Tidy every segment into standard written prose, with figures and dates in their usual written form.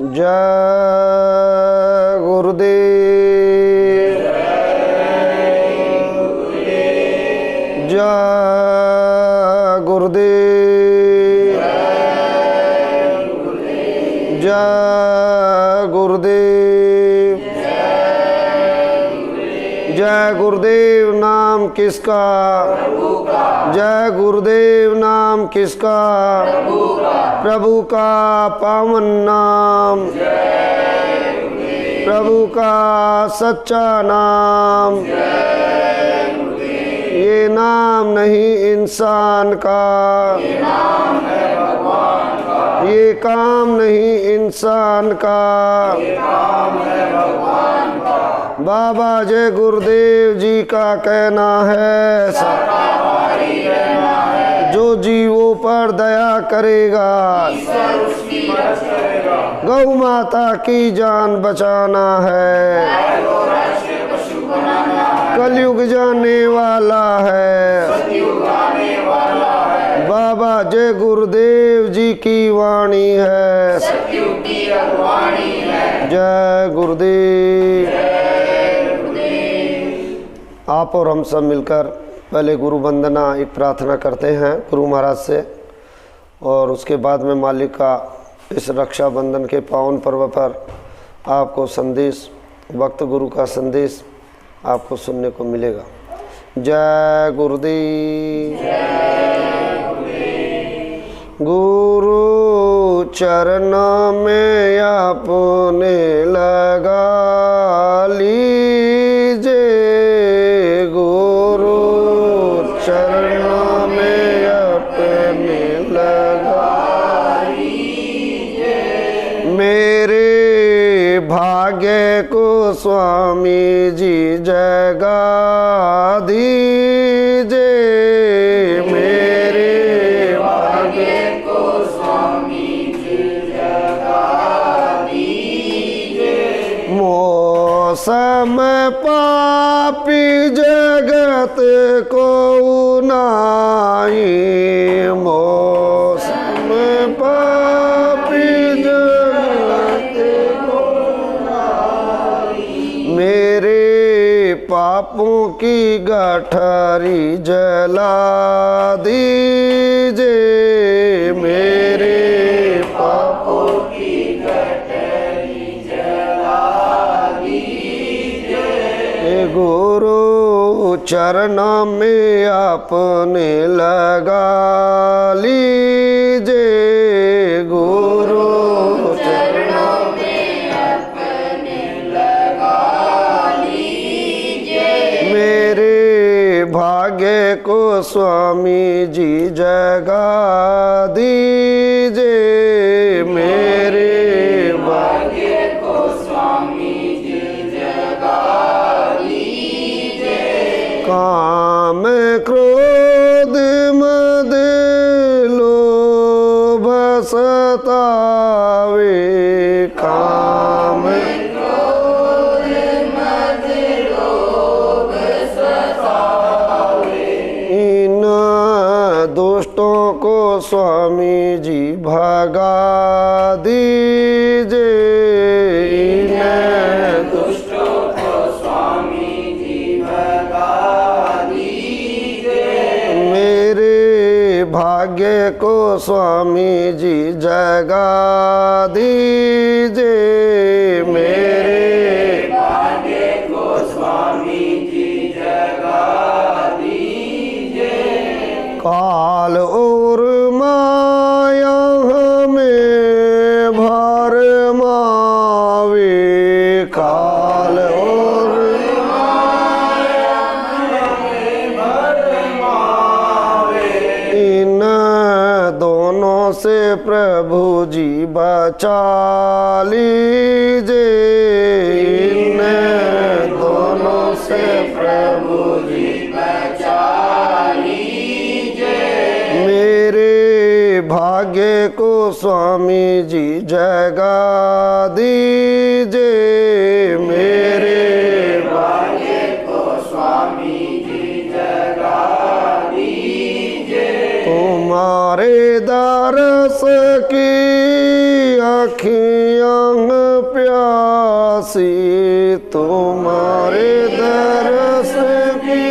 जय गुरुदेव, जय गुरुदेव, जय गुरुदेव। जय गुरुदेव नाम किसका? जय गुरुदेव नाम किसका? प्रभु का पावन नाम, प्रभु का सच्चा नाम। ये नाम नहीं इंसान का, ये काम नहीं इंसान का। बाबा जय गुरुदेव जी का कहना है, जो जीवों पर दया करेगा गौ माता की जान बचाना है। कलयुग जाने वाला है, बाबा जय गुरुदेव जी की वाणी है। जय गुरुदेव। आप और हम सब मिलकर पहले गुरु वंदना एक प्रार्थना करते हैं गुरु महाराज से, और उसके बाद में मालिक का इस रक्षाबंधन के पावन पर्व पर आपको संदेश, वक्त गुरु का संदेश आपको सुनने को मिलेगा। जय गुरुदेव। गुरु चरण में आपने लगा लीजिए, गुरु चरण में अपने लगा लीजिए। मेरे भाग्य को स्वामी जी जगा दीजिए, मेरे भाग्य को स्वामी जी जगा दीजिए। मौसम पापी जगत को नाई, मौसम पापी जगत को नाई। मेरे पापों की गठरी जला दीजिए, मेरे पापों की गठरी जला दीजिए। गुरु चरण में आपने लगा लीजिए, गुरु चरण में आपने लगा लीजिए। मेरे भाग्य को स्वामी जी जगा दीजिए, मेरे भाग्य को स्वामी जी जगा दीजिए। काम क्रोध मद लोभ सतावे, काम क्रोध मद लोभ सतावे। इन दुष्टों को स्वामी जी भगा दीजिए, इन दुष्टों को स्वामी जी भगा दीजिए। मेरे भाग्य को स्वामी जी जगा दीजिए, मेरे भाग्य को स्वामी जी जगा दीजिए। काल और माया हमें भर मावे, काल और माया हमें भर मावे। इन दोनों से प्रभु जी बचा लीजिए, इन दोनों से प्रभु जी बचा लीजिए। मेरे भाग्य को स्वामी जी जगा दीजिए, मेरे भाग्य को स्वामी जी जगा दीजिए। तुम्हारे दरस की आँखियाँ प्यासी तुम्हारे दरस की,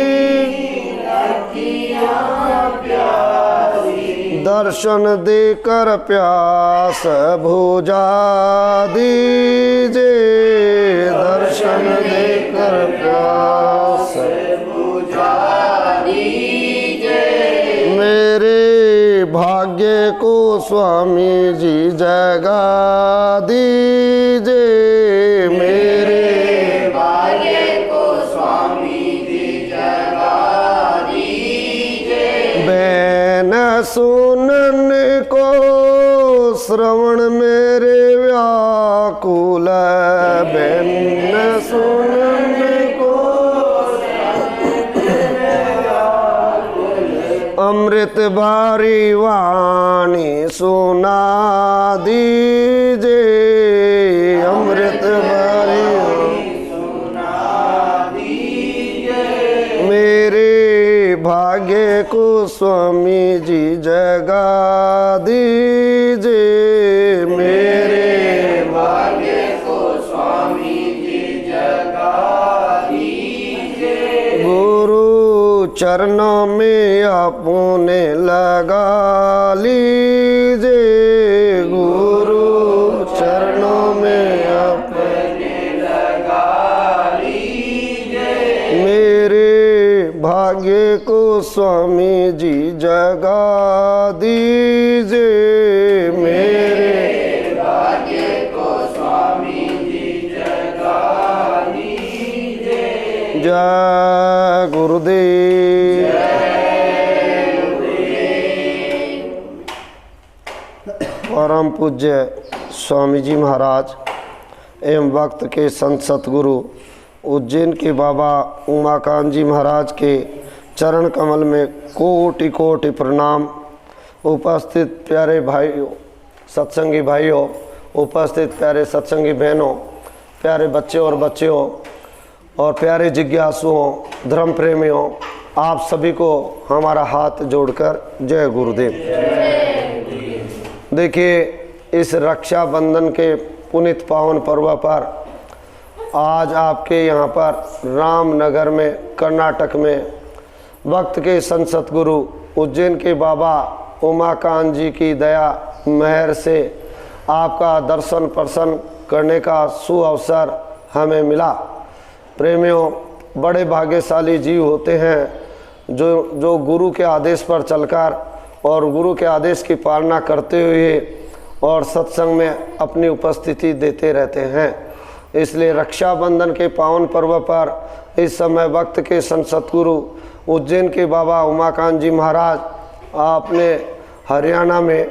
दर्शन देकर प्यास बुझा दीजिए, दर्शन देकर प्यास बुझा दीजिए। मेरे भाग्य को स्वामी जी जगा दीजिए, मेरे भाग्य को स्वामी जी जगा दीजिए। बैन सुनने को श्रवण मेरे व्याकुल, बैन सुनने को अमृत बारी वाणी सुना दीजिए, अमृत बारी सुना दीजिए। मेरे भाग्य को स्वामी जी जगा दीजिए, मेरे भाग्य को स्वामी जी जगा दीजिए। गुरु चरणों में अपने लगा लीजिए, गुरु चरणों में अपने लगा लीजिए। मेरे भाग्य को स्वामी जी जगा दीजिए, मेरे भाग्य को स्वामी जी जगा दीजिए। जय गुरुदेव। परम पूज्य स्वामी जी महाराज एवं वक्त के संत सतगुरु उज्जैन के बाबा उमाकांत जी महाराज के चरण कमल में कोटि कोटि प्रणाम। उपस्थित प्यारे भाइयों, सत्संगी भाइयों, उपस्थित प्यारे सत्संगी बहनों, प्यारे बच्चे और बच्चियों और प्यारे जिज्ञासुओं, धर्म प्रेमियों, आप सभी को हमारा हाथ जोड़कर जय गुरुदेव। देखिए, इस रक्षाबंधन के पुनीत पावन पर्व पर आज आपके यहाँ पर रामनगर में, कर्नाटक में वक्त के संत सतगुरु उज्जैन के बाबा उमाकांत जी की दया मेहर से आपका दर्शन प्रसन्न करने का सुअवसर हमें मिला। प्रेमियों, बड़े भाग्यशाली जीव होते हैं जो गुरु के आदेश पर चलकर और गुरु के आदेश की पालना करते हुए और सत्संग में अपनी उपस्थिति देते रहते हैं। इसलिए रक्षाबंधन के पावन पर्व पर इस समय वक्त के संत सतगुरु उज्जैन के बाबा उमाकांत जी महाराज आपने हरियाणा में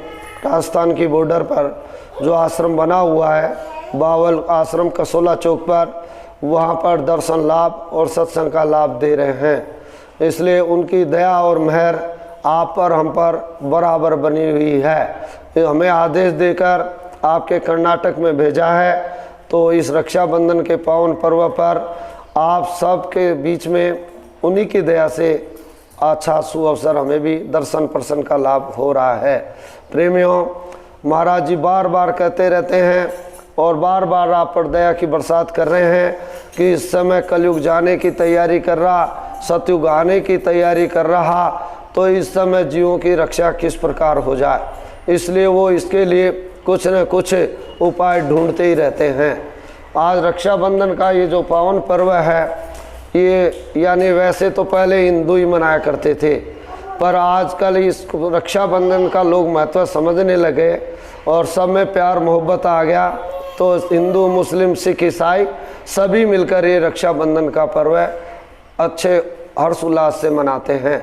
राजस्थान की बॉर्डर पर जो आश्रम बना हुआ है, बावल आश्रम कसोला चौक पर, वहाँ पर दर्शन लाभ और सत्संग का लाभ दे रहे हैं। इसलिए उनकी दया और मेहर आप पर, हम पर बराबर बनी हुई है। हमें आदेश देकर आपके कर्नाटक में भेजा है, तो इस रक्षाबंधन के पावन पर्व पर आप सबके बीच में उन्हीं की दया से अच्छा सुअवसर हमें भी दर्शन प्रसन्न का लाभ हो रहा है। प्रेमियों, महाराज जी बार बार कहते रहते हैं और बार बार आप पर दया की बरसात कर रहे हैं कि इस समय कलयुग जाने की तैयारी कर रहा, सतयुग आने की तैयारी कर रहा, तो इस समय जीवों की रक्षा किस प्रकार हो जाए। इसलिए वो इसके लिए कुछ न कुछ उपाय ढूंढते ही रहते हैं। आज रक्षाबंधन का ये जो पावन पर्व है, ये यानी वैसे तो पहले हिंदू ही मनाया करते थे, पर आजकल इस रक्षाबंधन का लोग महत्व समझने लगे और सब में प्यार मोहब्बत आ गया। तो हिंदू, मुस्लिम, सिख, ईसाई सभी मिलकर ये रक्षाबंधन का पर्व अच्छे हर्षोल्लास से मनाते हैं।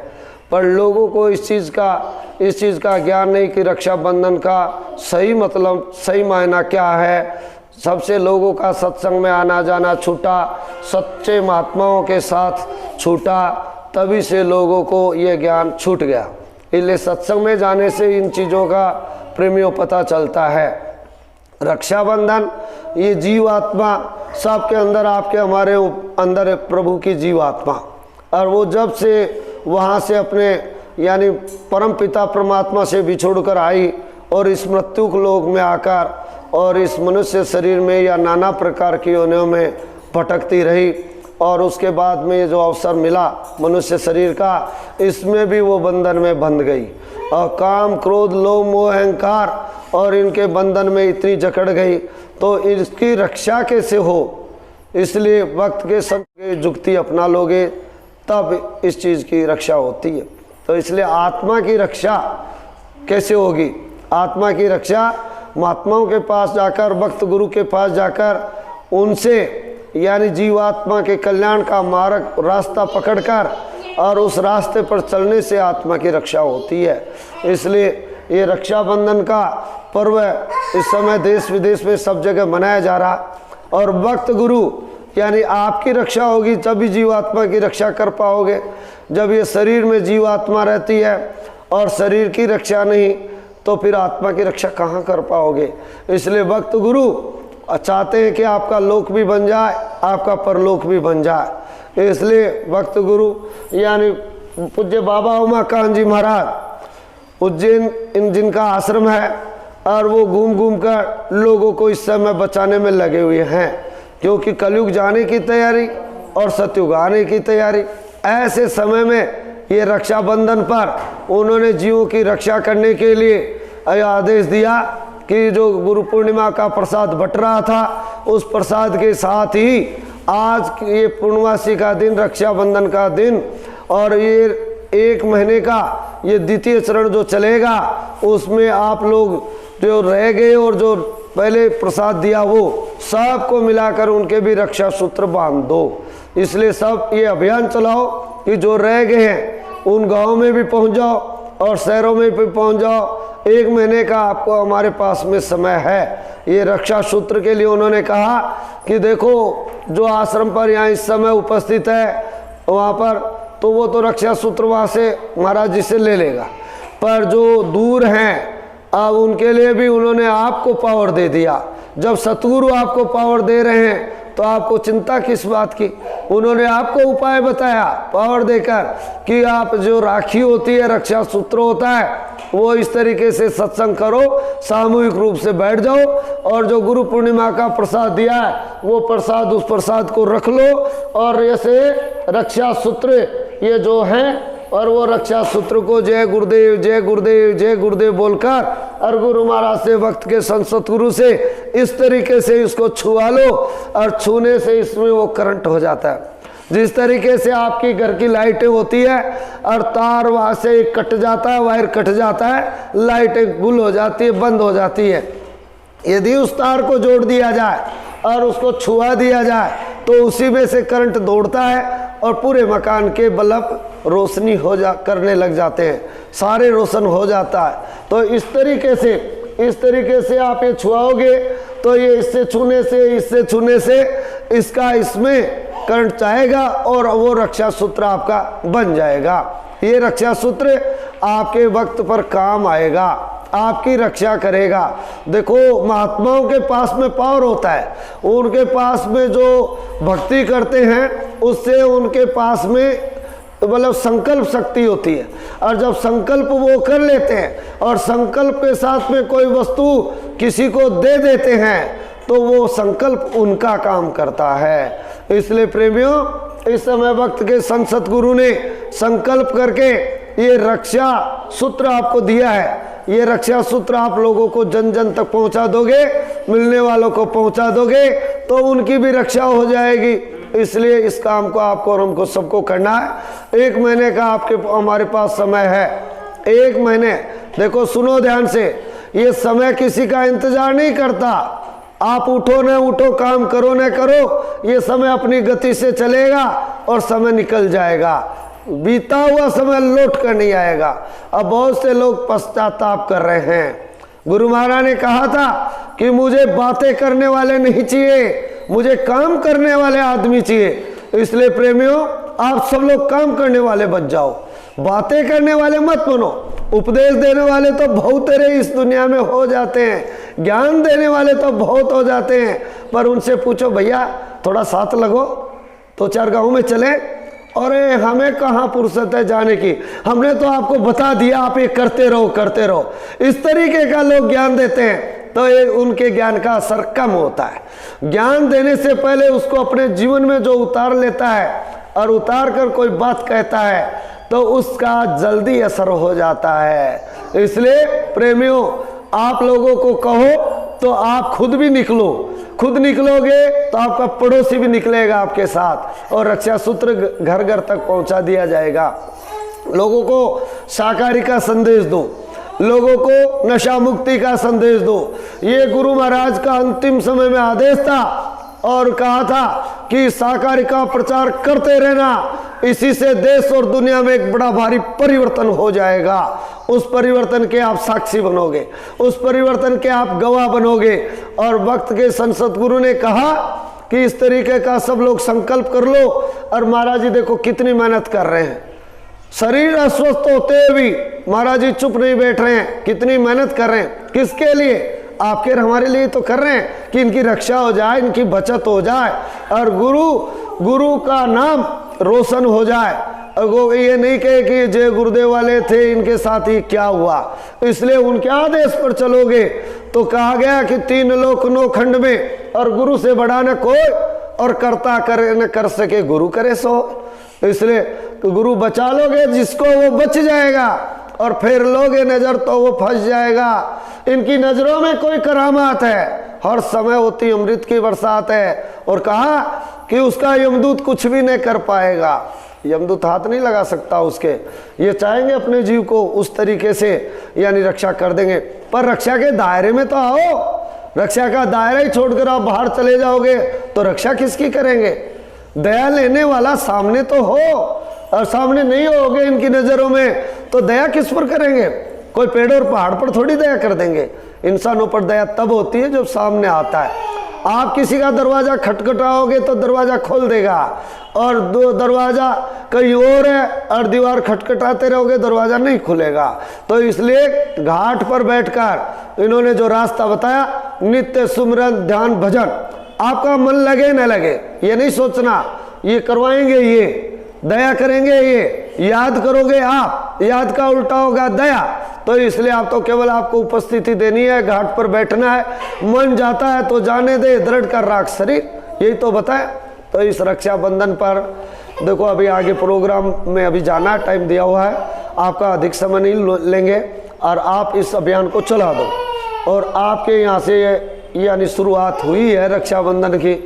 पर लोगों को इस चीज़ का ज्ञान नहीं कि रक्षाबंधन का सही मतलब, सही मायना क्या है। सबसे लोगों का सत्संग में आना जाना छूटा, सच्चे महात्माओं के साथ छूटा, तभी से लोगों को ये ज्ञान छूट गया। इसलिए सत्संग में जाने से इन चीज़ों का प्रेमियों पता चलता है। रक्षाबंधन ये जीवात्मा सबके अंदर, आपके हमारे अंदर प्रभु की जीवात्मा, और वो जब से वहाँ से अपने यानी परम पिता परमात्मा से बिछोड़ कर आई और इस मृत्यु लोक में आकर और इस मनुष्य शरीर में या नाना प्रकार की योनियों में भटकती रही, और उसके बाद में ये जो अवसर मिला मनुष्य शरीर का, इसमें भी वो बंधन में बंध गई और काम क्रोध लोभ मोह अहंकार और इनके बंधन में इतनी जकड़ गई, तो इसकी रक्षा कैसे हो। इसलिए वक्त के संग के जुक्ति अपना लोगे तब इस चीज़ की रक्षा होती है। तो इसलिए आत्मा की रक्षा कैसे होगी। आत्मा की रक्षा महात्माओं के पास जाकर, भक्त गुरु के पास जाकर, उनसे यानी जीवात्मा के कल्याण का मार्ग रास्ता पकड़कर और उस रास्ते पर चलने से आत्मा की रक्षा होती है। इसलिए ये रक्षाबंधन का पर्व इस समय देश विदेश में सब जगह मनाया जा रहा, और भक्त गुरु यानी आपकी रक्षा होगी तभी जीवात्मा की रक्षा कर पाओगे। जब ये शरीर में जीवात्मा रहती है और शरीर की रक्षा नहीं, तो फिर आत्मा की रक्षा कहाँ कर पाओगे। इसलिए भक्त गुरु चाहते हैं कि आपका लोक भी बन जाए, आपका परलोक भी बन जाए। इसलिए भक्त गुरु यानी पूज्य बाबा उमाकांत जी महाराज उज्जैन इन जिनका आश्रम है, और वो घूम घूम कर लोगों को इस समय बचाने में लगे हुए हैं, क्योंकि कलयुग जाने की तैयारी और सतयुग आने की तैयारी। ऐसे समय में ये रक्षाबंधन पर उन्होंने जीवों की रक्षा करने के लिए आदेश दिया कि जो गुरु पूर्णिमा का प्रसाद बट रहा था, उस प्रसाद के साथ ही आज ये पूर्णमासी का दिन, रक्षाबंधन का दिन, और ये 1 महीने का ये द्वितीय चरण जो चलेगा, उसमें आप लोग जो रह गए और जो पहले प्रसाद दिया वो सबको मिलाकर उनके भी रक्षा सूत्र बांध दो। इसलिए सब ये अभियान चलाओ कि जो रह गए हैं उन गाँव में भी पहुंच जाओ और शहरों में भी पहुंच जाओ। 1 महीने का आपको हमारे पास में समय है। ये रक्षा सूत्र के लिए उन्होंने कहा कि देखो जो आश्रम पर यहाँ इस समय उपस्थित है वहाँ पर, तो वो तो रक्षा सूत्र वहाँ से महाराज जी से ले लेगा, पर जो दूर हैं अब उनके लिए भी उन्होंने आपको पावर दे दिया। जब सतगुरु आपको पावर दे रहे हैं तो आपको चिंता किस बात की। उन्होंने आपको उपाय बताया पावर देकर कि आप जो राखी होती है, रक्षा सूत्र होता है, वो इस तरीके से सत्संग करो, सामूहिक रूप से बैठ जाओ, और जो गुरु पूर्णिमा का प्रसाद दिया है वो प्रसाद, उस प्रसाद को रख लो, और ऐसे रक्षा सूत्र ये जो हैं, और वो रक्षा सूत्र को जय गुरुदेव जय गुरुदेव जय गुरुदेव बोलकर और गुरु महाराज से, भक्त के संत सतगुरु से इस तरीके से इसको छुआ लो, और छूने से इसमें वो करंट हो जाता है। जिस तरीके से आपकी घर की लाइटें होती है और तार वहाँ से कट जाता है, वायर कट जाता है, लाइटें गुल हो जाती है, बंद हो जाती है। यदि उस तार को जोड़ दिया जाए और उसको छुआ दिया जाए तो उसी में से करंट दौड़ता है और पूरे मकान के बल्ब रोशनी करने लग जाते हैं, सारे रोशन हो जाता है। तो इस तरीके से आप ये छुआओगे तो ये इससे छूने से इसका इसमें करंट चाहेगा और वो रक्षा सूत्र आपका बन जाएगा। ये रक्षा सूत्र आपके वक्त पर काम आएगा, आपकी रक्षा करेगा। देखो महात्माओं के पास में पावर होता है, उनके पास में जो भक्ति करते हैं उससे उनके पास में मतलब संकल्प शक्ति होती है, और जब संकल्प वो कर लेते हैं और संकल्प के साथ में कोई वस्तु किसी को दे देते हैं तो वो संकल्प उनका काम करता है। इसलिए प्रेमियों, इस समय वक्त के संत सतगुरु ने संकल्प करके ये रक्षा सूत्र आपको दिया है। ये रक्षा सूत्र आप लोगों को जन जन तक पहुंचा दोगे, मिलने वालों को पहुंचा दोगे तो उनकी भी रक्षा हो जाएगी। इसलिए इस काम को आपको और हमको सबको करना है। 1 महीने का हमारे पास समय है। 1 महीने, देखो सुनो ध्यान से, ये समय किसी का इंतजार नहीं करता। आप उठो न उठो, काम करो न करो, ये समय अपनी गति से चलेगा और समय निकल जाएगा। बीता हुआ समय लौट कर नहीं आएगा। अब बहुत से लोग पश्चाताप कर रहे हैं। गुरु महाराज ने कहा था कि मुझे बातें करने वाले नहीं चाहिए, मुझे काम करने वाले आदमी चाहिए। इसलिए प्रेमियों, आप सब लोग काम करने वाले बन जाओ, बातें करने वाले मत बनो। उपदेश देने वाले तो बहुत तेरे इस दुनिया में हो जाते हैं, ज्ञान देने वाले तो बहुत हो जाते हैं, पर उनसे पूछो भैया थोड़ा साथ लगो, 2-4 गाँव में चले, अरे हमें कहाँ फुर्सत है जाने की, हमने तो आपको बता दिया, आप ये करते रहो। इस तरीके का लोग ज्ञान देते हैं, तो ये उनके ज्ञान का असर कम होता है। ज्ञान देने से पहले उसको अपने जीवन में जो उतार लेता है और उतार कर कोई बात कहता है तो उसका जल्दी असर हो जाता है। इसलिए प्रेमियों, आप लोगों को कहो तो आप खुद भी निकलो, खुद निकलोगे तो आपका पड़ोसी भी निकलेगा आपके साथ, और रक्षा सूत्र घर घर तक पहुंचा दिया जाएगा। लोगों को शाकाहारी का संदेश दो, लोगों को नशा मुक्ति का संदेश दो। ये गुरु महाराज का अंतिम समय में आदेश था और कहा था कि शाकाहारी का प्रचार करते रहना, इसी से देश और दुनिया में एक बड़ा भारी परिवर्तन हो जाएगा। उस परिवर्तन के आप साक्षी बनोगे, उस परिवर्तन के आप गवाह बनोगे। और वक्त के संत सतगुरु ने कहा कि इस तरीके का सब लोग संकल्प कर लो। और महाराज जी देखो कितनी मेहनत कर रहे हैं, शरीर अस्वस्थ होते हुए भी महाराज जी चुप नहीं बैठ रहे हैं, कितनी मेहनत कर रहे हैं। किसके लिए? आपके हमारे लिए तो कर रहे हैं कि इनकी रक्षा हो जाए, इनकी बचत हो जाए और गुरु का नाम रोशन हो जाए। और वो ये नहीं कहे कि जय गुरुदेव वाले थे, इनके साथ ही क्या हुआ। इसलिए उनके आदेश पर चलोगे तो कहा गया कि 3 लोक 9 खंड में, और गुरु से बड़ा न कोई, और करता करे न कर सके गुरु करे सो। इसलिए गुरु बचा लोगे जिसको वो बच जाएगा, और फेर लोगे नजर तो वो फंस जाएगा। इनकी नजरों में कोई करामात है, हर समय होती अमृत की बरसात है। और कहा कि उसका यमदूत कुछ भी नहीं कर पाएगा, यमदूत हाथ नहीं लगा सकता उसके। ये चाहेंगे अपने जीव को उस तरीके से यानी रक्षा कर देंगे, पर रक्षा के दायरे में तो आओ। रक्षा का दायरा ही छोड़कर आप बाहर चले जाओगे तो रक्षा किसकी करेंगे? दया लेने वाला सामने तो हो, और सामने नहीं होगे इनकी नजरों में तो दया किस पर करेंगे? कोई पेड़ और पहाड़ पर थोड़ी दया कर देंगे। इंसानों पर दया तब होती है जब सामने आता है। आप किसी का दरवाजा खटखटाओगे तो दरवाजा खोल देगा, और दो दरवाजा कहीं और है और दीवार खटखटाते रहोगे दरवाजा नहीं खुलेगा। तो इसलिए घाट पर बैठकर इन्होंने जो रास्ता बताया, नित्य सुमिरन ध्यान भजन, आपका मन लगे न लगे ये नहीं सोचना, ये करवाएंगे, ये दया करेंगे, ये याद करोगे आप, याद का उल्टा होगा दया। तो इसलिए आप तो केवल आपको उपस्थिति देनी है, घाट पर बैठना है, मन जाता है तो जाने दे, दृढ़ कर राख शरीर, यही तो बताया। तो इस रक्षाबंधन पर देखो अभी आगे प्रोग्राम में अभी जाना, टाइम दिया हुआ है, आपका अधिक समय नहीं लेंगे और आप इस अभियान को चला दो। और आपके यहाँ से यानी शुरुआत हुई है रक्षाबंधन की,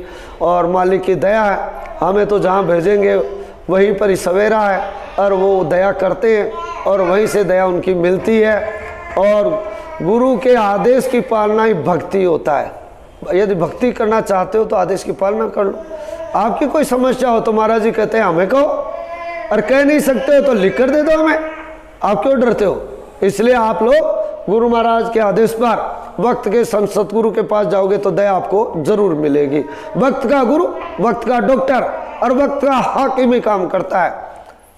और मालिक की दया है, हमें तो जहाँ भेजेंगे वहीं पर ही सवेरा है, और वो दया करते हैं और वहीं से दया उनकी मिलती है। और गुरु के आदेश की पालना ही भक्ति होता है। यदि भक्ति करना चाहते हो तो आदेश की पालना कर लो। आपकी कोई समस्या हो तो महाराज जी कहते हैं हमें कहो, और कह नहीं सकते हो तो लिख कर दे दो हमें, आप क्यों डरते हो? इसलिए आप लोग गुरु महाराज के आदेश पर वक्त के संत सतगुरु के पास जाओगे तो दया आपको जरूर मिलेगी। वक्त का गुरु, वक्त का डॉक्टर और वक्त का हाकिम ही काम करता है,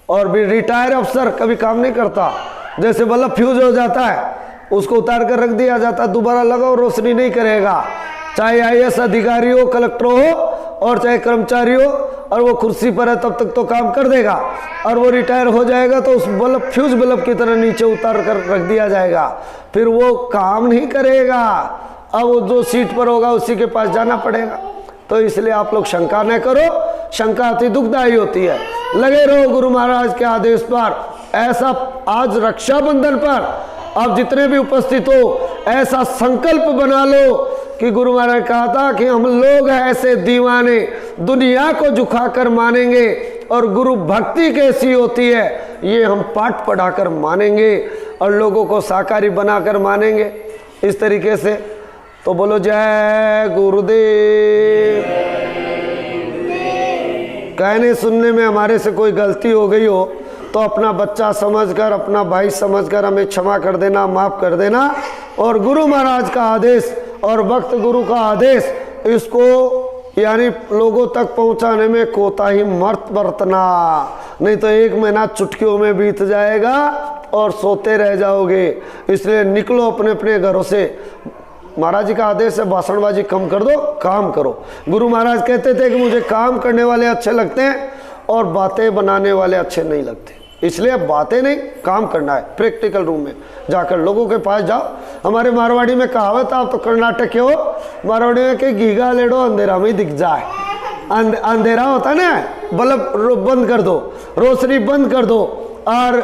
और भी रिटायर अफसर कभी काम नहीं करता। जैसे बल्ब फ्यूज हो जाता है, उसको उतार कर रख दिया जाता, दोबारा लगाओ रोशनी नहीं करेगा। चाहे IAS अधिकारी हो, कलेक्टर हो, और चाहे कर्मचारी हो, और वो कुर्सी पर है तब तक तो काम कर देगा, और वो रिटायर हो जाएगा तो उस बल्ब फ्यूज बल्ब की तरह नीचे उतार कर रख दिया जाएगा, फिर वो काम नहीं करेगा। अब वो जो सीट पर होगा उसी के पास जाना पड़ेगा। तो इसलिए आप लोग शंका न करो, शंका अति दुखदायी होती है। लगे रहो गुरु महाराज के आदेश पर। ऐसा आज रक्षाबंधन पर आप जितने भी उपस्थित हो, ऐसा संकल्प बना लो कि गुरु महाराज कहा था कि हम लोग ऐसे दीवाने दुनिया को झुकाकर मानेंगे, और गुरु भक्ति कैसी होती है ये हम पाठ पढ़ाकर मानेंगे, और लोगों को शाकाहारी बनाकर मानेंगे इस तरीके से। तो बोलो जय गुरुदेव। कहने सुनने में हमारे से कोई गलती हो गई हो तो अपना बच्चा समझकर, अपना भाई समझकर हमें क्षमा कर देना, माफ कर देना। और गुरु महाराज का आदेश और भक्त गुरु का आदेश, इसको यानी लोगों तक पहुंचाने में कोताही मत बरतना, नहीं तो 1 महीना चुटकियों में बीत जाएगा और सोते रह जाओगे। इसलिए निकलो अपने अपने घरों से। महाराज जी का आदेश है भाषणबाजी कम कर दो, काम करो। गुरु महाराज कहते थे कि मुझे काम करने वाले अच्छे लगते हैं और बातें बनाने वाले अच्छे नहीं लगते। इसलिए बातें नहीं, काम करना है। प्रैक्टिकल रूम में जाकर लोगों के पास जाओ। हमारे मारवाड़ी में कहावत, आप तो कर्नाटक के हो, मारवाड़ी में कि घीगा लेडो अंधेरा में दिख जाए। अंधेरा होता है ना, बल्ब बंद कर दो, रोशनी बंद कर दो और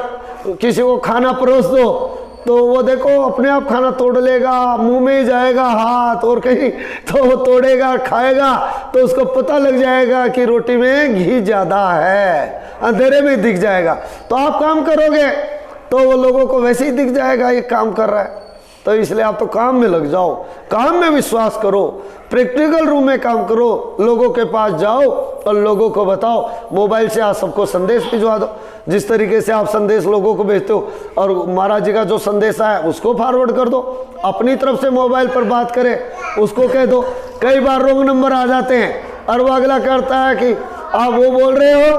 किसी को खाना परोस दो तो वो देखो अपने आप खाना तोड़ लेगा, मुंह में ही जाएगा हाथ और कहीं, तो वो तोड़ेगा खाएगा तो उसको पता लग जाएगा कि रोटी में घी ज़्यादा है, अंधेरे में दिख जाएगा। तो आप काम करोगे तो वो लोगों को वैसे ही दिख जाएगा ये काम कर रहा है। तो इसलिए आप तो काम में लग जाओ, काम में विश्वास करो, प्रैक्टिकल रूम में काम करो, लोगों के पास जाओ और लोगों को बताओ। मोबाइल से आप सबको संदेश भिजवा दो, जिस तरीके से आप संदेश लोगों को भेजते हो, और महाराज जी का जो संदेश है उसको फॉरवर्ड कर दो। अपनी तरफ से मोबाइल पर बात करें, उसको कह दो। कई बार रॉन्ग नंबर आ जाते हैं और वो अगला करता है कि आप वो बोल रहे हो,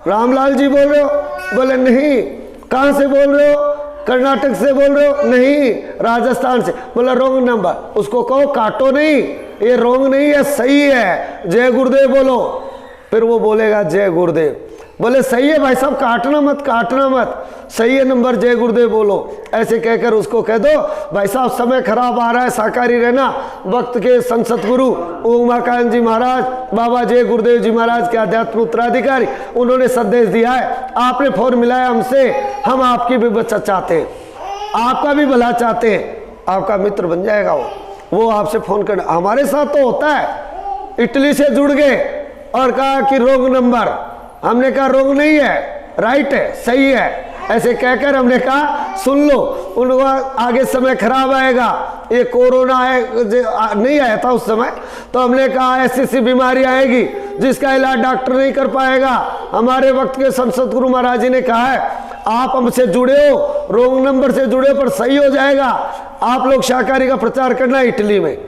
रामलाल जी बोल रहे हो? बोले नहीं। कहाँ से बोल रहे हो? कर्नाटक से बोल रहे हो? नहीं, राजस्थान से। बोला रॉन्ग नंबर। उसको कहो काटो नहीं, ये रॉन्ग नहीं है, सही है, जय गुरुदेव बोलो। फिर वो बोलेगा जय गुरुदेव। बोले सही है भाई साहब, काटना मत, काटना मत, सही है नंबर, जय गुरुदेव बोलो। ऐसे कहकर उसको कह दो भाई साहब समय खराब आ रहा है, साकारी रहना। वक्त के संसद गुरु उमाकांत जी महाराज, बाबा जय गुरुदेव जी महाराज के अध्यात्म उत्तराधिकारी, उन्होंने संदेश दिया है, आपने फोन मिलाया हमसे, हम आपकी भी बचत चाहते हैं, आपका भी भला चाहते हैं, आपका मित्र बन जाएगा वो आपसे फोन करना। हमारे साथ तो होता है, इटली से जुड़ गए और कहा कि रोंग नंबर। हमने कहा रोंग नहीं है, राइट है, सही है। ऐसे कहकर हमने कहा सुन लो, उनको आगे समय खराब आएगा, ये कोरोना है नहीं आया था उस समय, तो हमने कहा ऐसी सी बीमारी आएगी जिसका इलाज डॉक्टर नहीं कर पाएगा। हमारे वक्त के संसद गुरु महाराज जी ने कहा है आप हमसे जुड़े हो, रोंग नंबर से जुड़े हो पर सही हो जाएगा। आप लोग शाकाहारी का प्रचार करना इटली में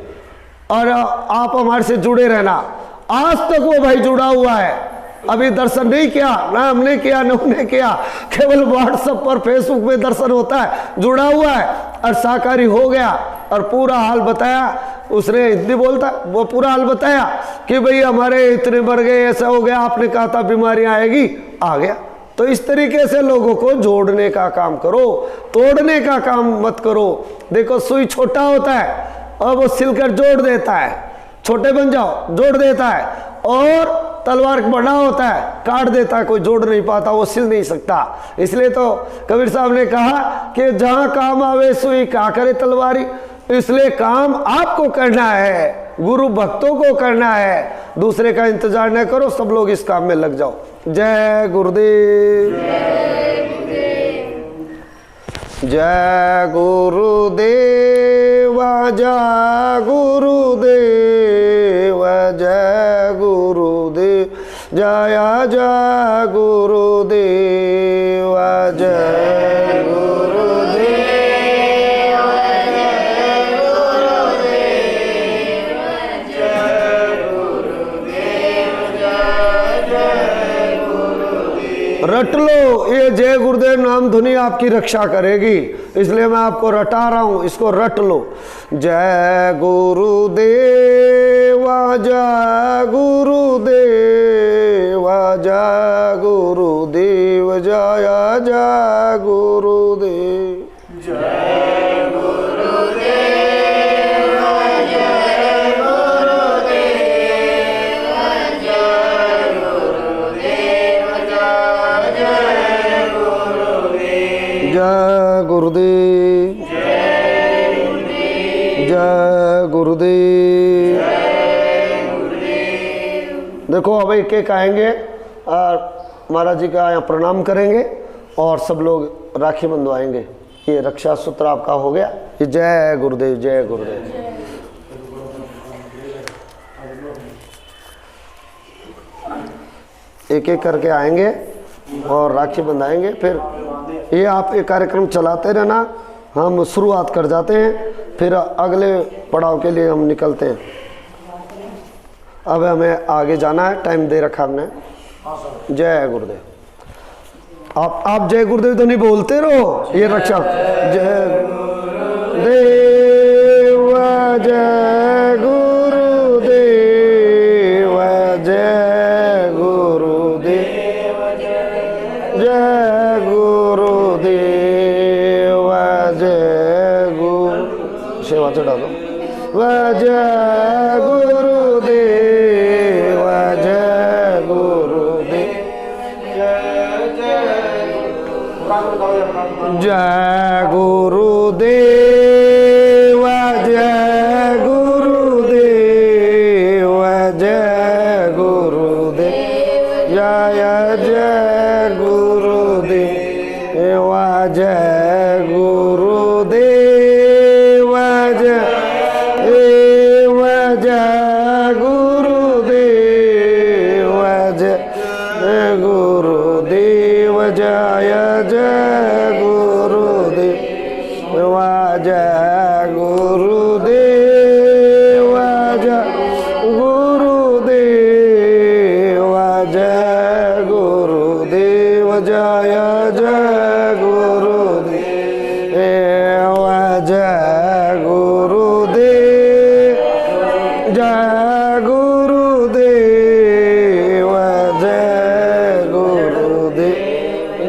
और आप हमारे से जुड़े रहना। आज तक वो भाई जुड़ा हुआ है, अभी दर्शन नहीं किया, ना हमने किया ना उन्हें किया, केवल व्हाट्सएप पर फेसबुक में दर्शन होता है, जुड़ा हुआ है और शाकाहारी हो गया और पूरा हाल बताया। उसने हिंदी बोलता, वो पूरा हाल बताया कि भाई हमारे इतने बढ़ गए, ऐसा हो गया, आपने कहा था बीमारी आएगी, आ गया। तो इस तरीके से लोगों को जोड़ने का काम करो, तोड़ने का काम मत करो। देखो सुई छोटा होता है और वो सिलकर जोड़ देता है, छोटे बन जाओ, जोड़ देता है, और तलवार बड़ा होता है, काट देता है, कोई जोड़ नहीं पाता, वो सिल नहीं सकता। इसलिए तो कबीर साहब ने कहा कि जहां काम आवे सुई का करे तलवारी। इसलिए काम आपको करना है, गुरु भक्तों को करना है, दूसरे का इंतजार न करो, सब लोग इस काम में लग जाओ। जय गुरुदेव, जय गुरुदेव, जय गुरुदेव, जय गुरुदेव, जय जय गुरुदेव, जय रट लो, ये जय गुरुदेव नाम धुनी आपकी रक्षा करेगी, इसलिए मैं आपको रटा रहा हूं, इसको रट लो। जय गुरुदेव, जय गुरुदेव, जय गुरुदेव, जय जय गुरुदेव, जय गुरुदेव, जय गुरुदेव। देखो अब एक एक आएंगे और महाराज जी का यहाँ प्रणाम करेंगे और सब लोग राखी बंधवाएंगे। ये रक्षा सूत्र आपका हो गया। ये जय गुरुदेव, जय गुरुदेव। एक एक करके आएंगे और राखी बंधाएंगे। फिर ये आप ये कार्यक्रम चलाते रहना, हम शुरुआत कर जाते हैं, फिर अगले पड़ाव के लिए हम निकलते हैं। अब हमें आगे जाना है, टाइम दे रखा हमने। जय गुरुदेव। आप जय गुरुदेव तो नहीं बोलते रहो, ये रक्षा। जय गुरुदेव, जय गुरुदेव, जय गुरुदेव, जय जय गुरुदेव जय गुरुदेव जय गुरुदेव जय गुरुदेव जय गुरुदेव जय जय गुरुदेव जय गुरुदेव जय गुरुदेव जय गुरुदेव जय जय गुरुदेव जय गुरुदेव जय गुरुदेव जय गुरुदेव जय जय गुरुदेव जय गुरुदेव जय गुरुदेव जय गुरुदेव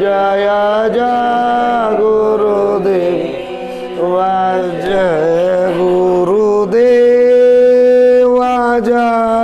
जय जय गुरुदेव जय गुरुदेव जय